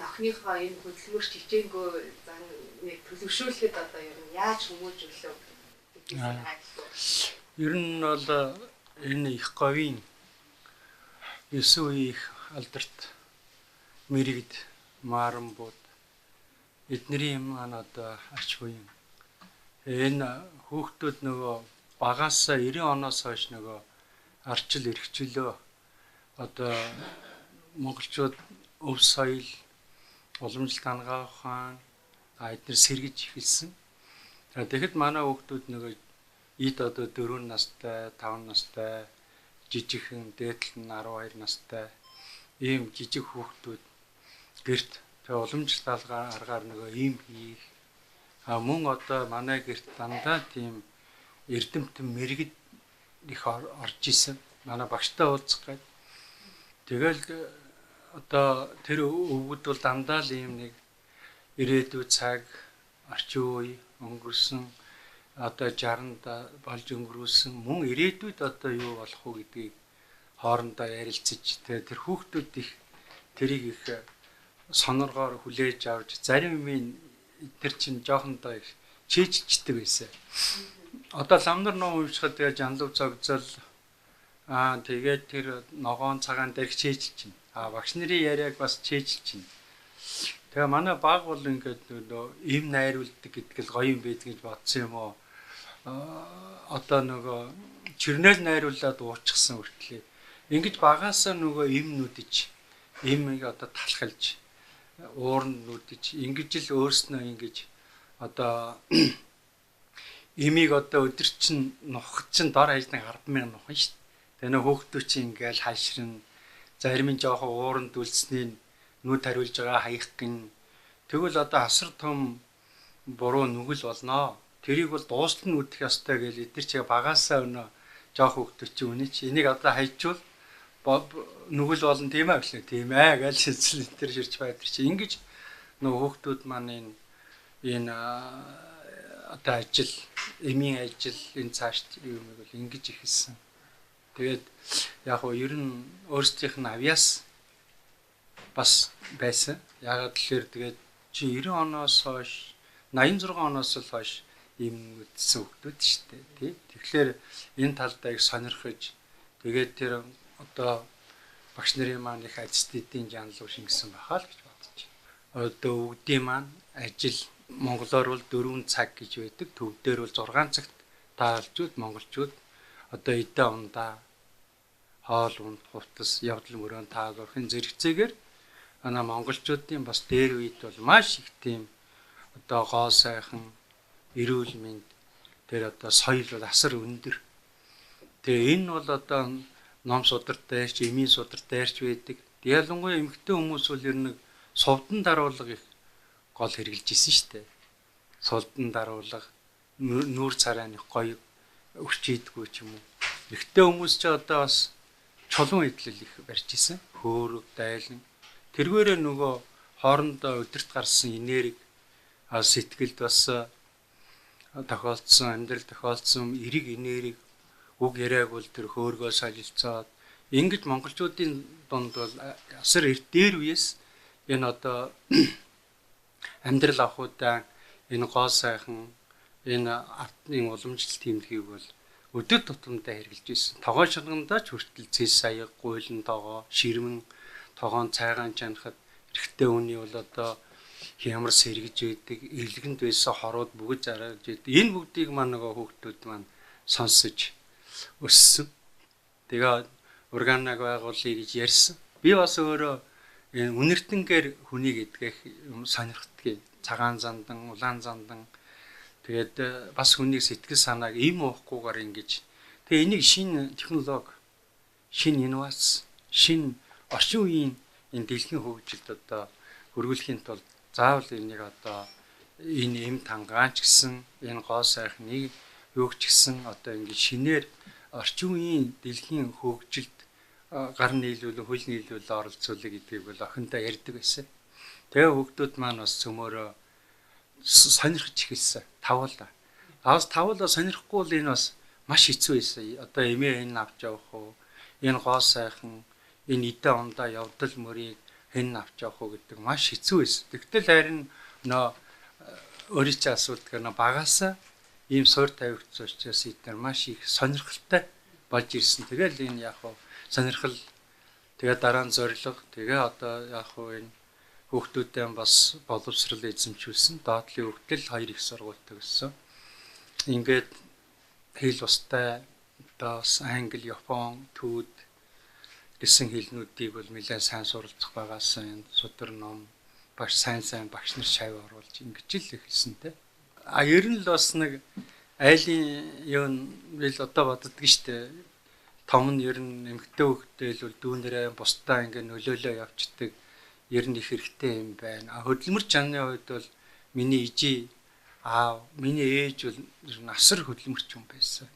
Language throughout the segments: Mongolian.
энэ охиныхоо энэ хөдөлмөрч хичээнгөө зан нэг төлөвшүүлэхэд одоо ер нь яаж хүмүүжүүлээ ер нь бол энэ их говийн 9 үеийн их алдарт мэрэгд Маранбууд эдний маань одоо ач буян энэ хүүхдүүд нөгөө багаасаа 90 оноос хойш нөгөө арчил эрхчлөө одоо монголчууд өв соёл уламжлалт хангаа ухаан эдгээр сэргэж эхэлсэн. Тэгэхэд манай хүүхдүүд нөгөө эд одоо 4 настай, 5 настай, жижигхэн дээдл нь 12 настай ийм жижиг хүүхдүүд гэрт тэгээ уламжлалт аргаар нөгөө ийм хийх мөн одоо манай гэрт дандаа тийм эрдэмтэн мэрэгд их орж исэн. Манай багштай уулзах гээд тэгэл одоо тэр өвгүүд бол дандаа л ийм нэг ирээдүйн цаг орчин үе өнгөрсөн одоо 60-нд болж өнгөрүүлсэн мөн ирээдүйд одоо юу болох уу гэдгийг хоорондоо ярилцаж тэр хүүхдүүд их тэрийг их соноргоор хүлээж авч зарим юм тэр чинь жоохондоо их чийжчдэг байсан. Одоо ламнар ном уншихад тэгээ жанлав цогцол тэгээд тэр ногоон цагаан дээр чийж чинь. Багш нарын яриаг бас чийж чинь. Тэгээ манай баг бол ингээд ийм найруулдаг гэдэг л гоё юм байдаг гэж бодсон юм уу? Одоо нөгөө чирнэл найруулад уучсан хүртлээ. Ингэж багаасаа нөгөө им нүдэж, имийг одоо талхалж, уурн нүдэж, ингэж л өөрснөө ингэж одоо имийг одоо өдөр чинь нухад чинь дор хаяжныг 10,000 нухна шүү дээ. Тэгээ нөө хөөхтөө чинь ингээл хайшрын зарим нь жоохон ууранд үлдсэний нүд хариулж байгаа хаях гин. Тэгвэл одоо асар том буруу нүгэл болно. Тэрийг бол дуустал нь үдэх ёстой гэж эдгээр чи багаасаа өнөө жоох хөөхтөө чи үнэ чи энийг одоо хайчвал нүгэл болно тийм ээ гэлээ. Тийм ээ гэж шилжил тэр ширч байдаг чи ингэж нөө хөөхтүүд маань энэ одоо ажил, эмийн ажил энэ цааш юм бол ингэж ихэлсэн. Тэгээд яг нь ер нь өөрсдийнх нь авьяас бас байсан. Ягаад гэхээр тэгээд чи 90 оноос хойш 86 оноос л хойш ийм үдсэн хүмүүс шүү дээ тий. Тэгэхээр энэ талдаа их сонирхож тэгээд тэр одоо багш нарын маань их ажилтнуудын жанлуу шингэсэн байхаа л гэж бодож байна. Одоо өвгдийн маань ажил монголоор бол 4 цаг гэж байдаг. Төв дээр бол 6 цагт таалжууд монголчууд одоо эдэ ундаа хоол унд хувцас явдал мөрөн таагархын зэрэгцээгээр ана монголчуудын бас дээр үед бол маш их тийм одоо гоо сайхан эрүүл мэнд тэр одоо соёл бол асар өндөр. Тэгээ энэ бол одоо ном сударт дээрч, эмийн сударт дээрч байдаг. Ялангуяа эмэгтэй хүмүүс бол ер нь сувдан даруулга их гол хэрглэж исэн шүү дээ. Сувдан даруулга нүүр царай нэг гоё өрчийдгүү ч юм уу. Эмэгтэй хүмүүс ч одоо бас чулуун идэл их барьж исэн. Хөөрөг, дайлан. Тэргээрээ нөгөө хоорондоо өдөрт гарсан энерги сэтгэлд бас тохиолдсон, амьдрал тохиолдсон эрэг энерги үг яриаг бол тэр хөөргөө солилцоод ингэж монголчуудын дунд бол асар эрт дээр үеэс энэ одоо амьдрал авахудаа энэ гоо сайхан энэ артны уламжлалт тэмдгийг бол өдөр тутамдаа хэрэгжилж ирсэн. Тогоо шалгандаа ч хүртэл цэс сая, гуйлан тогоо, ширмэн тогоон цайгаан чанахад эрэгтэй хүний бол одоо хямар сэргэж байдаг, эрлэгэнд байсан хорууд бүгд зарж байдаг. Энэ бүгдийг маань нөгөө хүүхдүүд маань сонсож өссөн. Тэгээ органик байгуулъя гэж ярьсан. Би бас өөрөө энэ үнэртэнгээр хүнийг эдгэх юм сонирхдгийг. Цагаан зандан, улаан зандан тэгээд бас хүнийг сэтгэл санааг им уухгүйгээр ингэж. Тэгээ энийг шинэ технологи, шинэ инновац, шинэ орчин үеийн энэ дэлхийн хөгжилд одоо хөрвүүлэхийн тулд заавал энийг одоо энэ эм тангаанч гэсэн энэ гоо сайхныг юу ч гэсэн одоо ингэ шинээр орчин үеийн дэлхийн хөгжилд гар нийлүүл, хөл нийлүүл оролцуулъя гэдгийг бол охиндоо ярьдаг байсан. Тэгээ хүүхдүүд маань бас цөмөөрөө сонирхож эхэлсэн. Тавуулаа. Авс тавуулаа сонирхгүй бол энэ бас маш хэцүү байсан. Одоо эмээ энэ авч явах уу? Энэ гоо сайхан, энэ идэ ундаа явдал мөрийг хэн авч явах уу гэдэг маш хэцүү байсан. Тэгтэл харин нөө өөрийнхөө асуудаг нөө багаасаа ийм суур тавигдсан учраас эдгээр маш их сонирхолтой болж ирсэн. Тэгэл энэ яг хуу сонирхол тэгээ дараа нь зориг тэгээ одоо яг хуу энэ хүүхдүүдээ бас боловсрал эзэмшүүлсэн. Доотлын хүүхдэл 2 их сургууль төгссөн. Ингээд хэл устай одоо англи, япон, түүд гэсэн хэлнүүдийг бол нэлээд сайн суралцах байгаас энэ судар ном багш сайн багш нар шавь оруулж ингэж л эхэлсэнтэй. Ер нь л бас нэг айлын юу нэл одоо боддог штэ. Том нь ер нь эмэгтэй хүүхдээ л дүүнэрээ бусдаа ингэ нөлөөлөө явцдаг. Ер нь их хэрэгтэй юм байна. Хөдөлмөр чанарын хувьд бол миний ижи миний ээж бол асар хөдөлмөрч хүн байсан.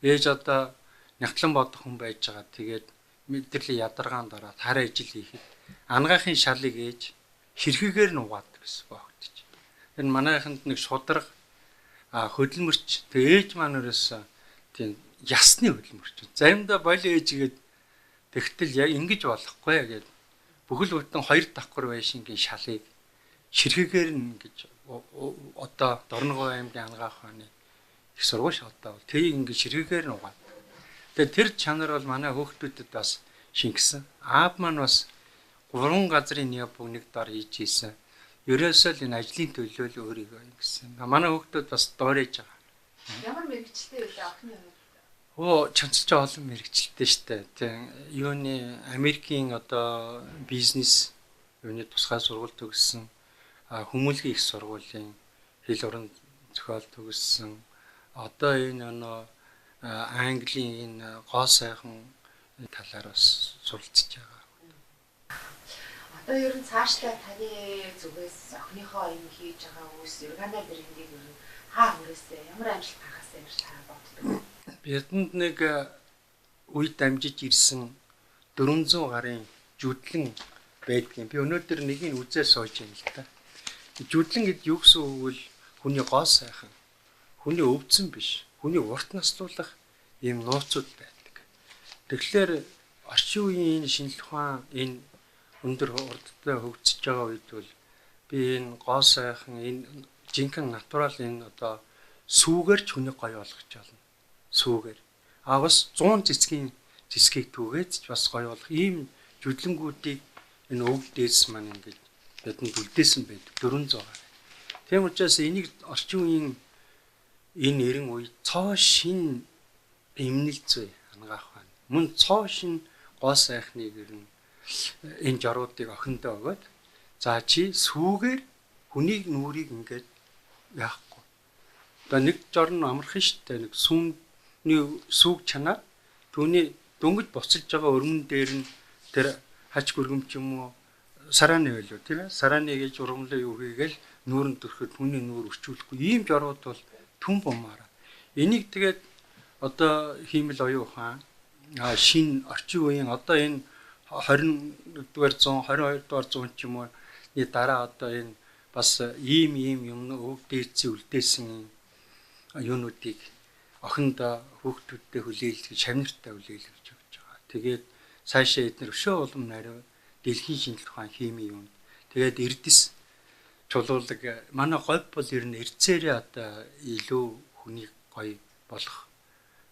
Ээж одоо нягтлан бодох хүн байж байгаа. Тэгээд мэдрэлийн ядаргаан дараа тараа ижил хийхэд ангаахын шалыг ээж хэрхэгээр нь угаадаг гэсэн багтж. Энэ манайханд нэг шудраг хөдөлмөрч ээж маань өрөөс тийм ясны хөдөлмөрч. Заримдаа боли ээжгээд тэгтэл яг ингэж болохгүй гэдэг. Бүхэл бүтэн 2 давхар байшингийн шалыг ширхэгээр нь ингэж одоо Дорногов аймгийн ангаах хааны их сургууль одоо бол тийг ингэж ширхэгээр нь угаад. Тэгээ тэр чанар бол манай хүүхдүүдэд бас шингэсэн. Аав маань бас 3 газрын нябог нэг дор хийж ийсэн. Ерөөсөө л энэ ажлын төлөө л өөрийгөө ингэсэн. Манай хүүхдүүд бас доорэж байгаа. Ямар мэрэгчлээ вэ охины хувьд? Чанцч олон мэрэгчлээ штэ. Тийм юуны Америкийн одоо бизнес юуны тусгай сургууль төгссөн. Хүмүүлгийн их сургуулийн хэл уран зохиол төгссөн. Одоо энэ Английн энэ гоо сайхан талаар бас суралцж байгаа. Одоо ер нь цаашлаа таны зүгээс охиныхоо юм хийж байгаа үс Юганда брендийг ер нь хаа хүрээсээ ямар амжилт хагасаа гэж та боддог? Бидэнд нэг үед дамжиж ирсэн 400 гарын жүдлэн байдгийн. Би өнөөдөр нэгийг үзээ сууж юм л та. Жүдлэн гэдэг юу гэсэн үг вэ? Хүний гоо сайхан, хүний өвдсөн биш, хүний урт наслуулах ийм нууцуд байдаг. Тэгэхээр орчин үеийн энэ шинжлэх ухаан энэ өндөр урдтай хөгжиж байгаа үед бол би энэ гоо сайхан энэ жинхэнэ натурал энэ одоо сүүгээр ч хүнийг гоё болгож байна. Сүүгээр. Бас 100 цэцгийг түгээд ч бас гоё болох ийм жүдлэнгүүдийг энэ өг дээдс маань ингэж бидэнд үлдээсэн байдаг 400 гаруй. Тийм учраас энийг орчин үеийн энэ 90 үед цоо шин эмнэлзээ ангаах байна. Мөн цоо шин гоо сайхныг энэ жоруудыг охиндоо өгөөд за чи сүүгээр хүнийг нүрийг ингээд яахгүй. Одоо нэг жор нь амархан штэ нэг сүүний сүүг чанаа түүний дөнгөж боцолж байгаа өрмөн дээр нь тэр хач гүргэмч юм уу сарааны байлуу тийм ээ сарааны гэж ургамлаа юу хийгээл нүүрэнд төрөхөд хүний нүүр өрчүүлэхгүй ийм жорууд бол түн бомаараа энийг тэгээд одоо хиймэл оюун ухаан шин орчин үеийн одоо энэ 21-р 100 22-р 100 ч юм уу дараа одоо энэ бас ийм юм өг дээдсийн үлдээсэн юунуудыг охиндоо хүүхдүүдтэй хүлээлгэж шавнартай хүлээлгэж өгч байгаа. Тэгээд цаашаа эдгээр өшөө улам нариу дэлхийн шинжлэх ухаан хими юм. Тэгээд эрдэс чулуулаг манай говь бол ер нь эрдцээрээ одоо илүү хүнийг гоё болох.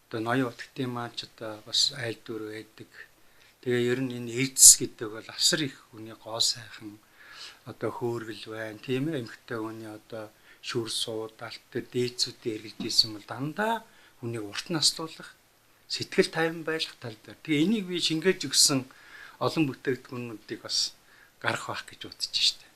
Одоо ноён утгтын маань ч одоо бас айл дүр байдаг. Тэгээ ер нь энэ эрдэс гэдэг бол асар их хүний гоо сайхан одоо хөөргөл байна. Тийм ээ эмхтэй хүний одоо шүр сууд алт дээр дээдсүүдээ эргэлж исэн бол дандаа хүнийг урт наслуулах сэтгэл тайван байлгах тал дээр. Тэгээ энийг би шингээж өгсөн олон бүтээгдэхүүнүүдийг бас гарах байх гэж бодож штэ.